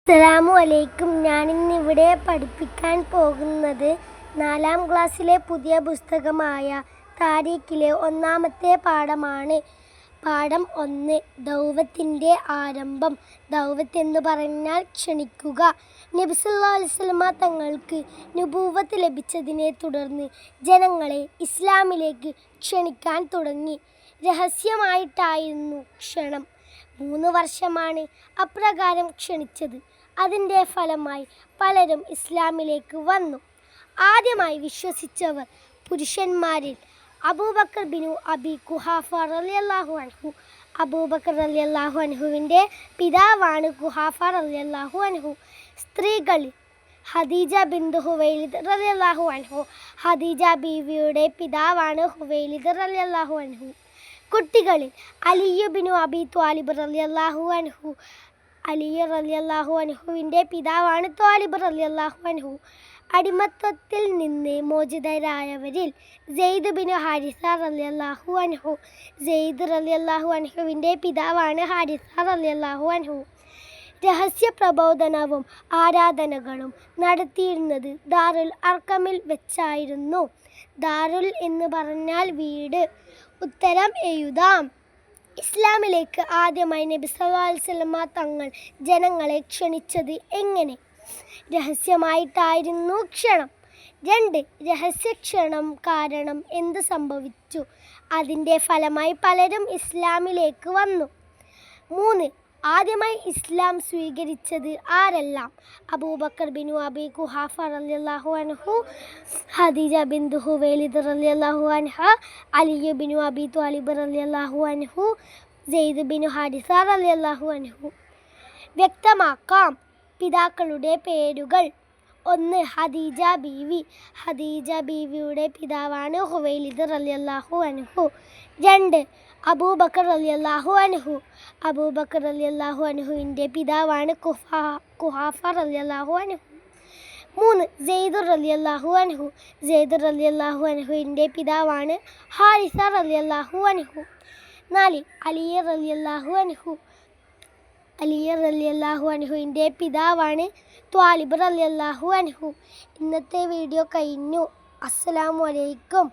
അസ്സലാമു അലൈക്കും. ഞാനിന്നിവിടെ പഠിപ്പിക്കാൻ പോകുന്നത് 4ാം ക്ലാസ്സിലെ പുതിയ പുസ്തകമായ താരീഖിലെ ഒന്നാമത്തെ പാഠമാണ്. പാഠം 1, ദൗവത്തിൻ്റെ ആരംഭം. ദൗവത്ത് എന്ന് പറഞ്ഞാൽ ക്ഷണിക്കുക. നബി സല്ലല്ലാഹു അലൈഹി വസല്ലമ തങ്ങൾക്ക് നുബുവത്ത് ലഭിച്ചതിനെ തുടർന്ന് ജനങ്ങളെ ഇസ്ലാമിലേക്ക് ക്ഷണിക്കാൻ തുടങ്ങി. രഹസ്യമായിട്ടായിരുന്നു ക്ഷണം. 3 വർഷമാണ് അപ്രകാരം ക്ഷണിച്ചത്. അതിൻ്റെ ഫലമായി പലരും ഇസ്ലാമിലേക്ക് വന്നു. ആദ്യമായി വിശ്വസിച്ചവർ പുരുഷന്മാരിൽ അബൂബക്കർ ബിനു അബി ഖുഹാഫ റളിയല്ലാഹു അൻഹു. അബൂബക്കർ റളിയല്ലാഹു അൻഹുവിൻ്റെ പിതാവാണ് ഖുഹാഫ റളിയല്ലാഹു അൻഹു. സ്ത്രീകളിൽ ഖദീജ ബിന്തു ഖുവൈലിദ് റളിയല്ലാഹു അൻഹു. ഖദീജ ബീവിയുടെ പിതാവാണ് ഖുവൈലിദ് റളിയല്ലാഹു അൻഹു. കുട്ടികളിൽ അലിയു ബിനു അബി ത്വാലിബ് റളിയല്ലാഹു അൻഹു. അലി റളിയല്ലാഹു അൻഹുവിൻ്റെ പിതാവാണ് ത്വാലിബ് റളിയല്ലാഹു അൻഹു. അടിമത്തത്തിൽ നിന്ന് മോചിതരായവരിൽ സെയ്ദ് ബിനു ഹാരിസ റളിയല്ലാഹു അൻഹു. സെയ്ദ് റളിയല്ലാഹു അൻഹുവിൻ്റെ പിതാവാണ് ഹാരിസ റളിയല്ലാഹു അൻഹു. രഹസ്യ പ്രബോധനവും ആരാധനകളും നടത്തിയിരുന്നത് ദാറുൽ അർഖമിൽ വെച്ചായിരുന്നു. ദാറുൽ എന്ന് പറഞ്ഞാൽ വീട്. ഉത്തരം എഴുതാം. ഇസ്ലാമിലേക്ക് ആദ്യമായി നബി സല്ലല്ലാഹു അലൈഹി വസല്ലമ തങ്ങൾ ജനങ്ങളെ ക്ഷണിച്ചത് എങ്ങനെ? രഹസ്യമായിട്ടായിരുന്നു ക്ഷണം. 2, രഹസ്യക്ഷണം കാരണം എന്ത് സംഭവിച്ചു? അതിൻ്റെ ഫലമായി പലരും ഇസ്ലാമിലേക്ക് വന്നു. 3, ആദ്യമായി ഇസ്ലാം സ്വീകരിച്ചത് ആരെല്ലാം? അബൂബക്കർ ബിനു അബി ഖുഹാഫ റളിയല്ലാഹു അൻഹു, ഖദീജ ബിന്തു ഖുവൈലിദ് റളിയല്ലാഹു അൻഹ, അലിയു ബിനു അബി ത്വാലിബ് റളിയല്ലാഹു അൻഹു, സെയ്ദ് ബിനു ഹാരിസ റളിയല്ലാഹു അൻഹു. വ്യക്തമാക്കാം. പിതാക്കളുടെ പേരുകൾ. 1, ഖദീജ ബീവി. ഖദീജ ബീവിയുടെ പിതാവാണ് ഖുവൈലിദ് റളിയല്ലാഹു അൻഹു. 2, അബൂബക്കർ റളിയല്ലാഹു അൻഹു. അബൂബക്കർ റളിയല്ലാഹു അൻഹുവിൻ്റെ പിതാവാണ് ഖുഹാഫ റളിയല്ലാഹു അൻഹു. 3, സെയ്ദ് റളിയല്ലാഹു അൻഹു. സെയ്ദ് റളിയല്ലാഹു അൻഹുവിൻ്റെ പിതാവാണ് ഹാരിസ റളിയല്ലാഹു അൻഹു. 4, അലി റളിയല്ലാഹു അൻഹു. അലി റളിയല്ലാഹു അൻഹുവിൻ്റെ പിതാവാണ് ത്വാലിബ് റളിയല്ലാഹു അൻഹു. ഇന്നത്തെ വീഡിയോ കഴിഞ്ഞു. അസ്സലാമു അലൈക്കും.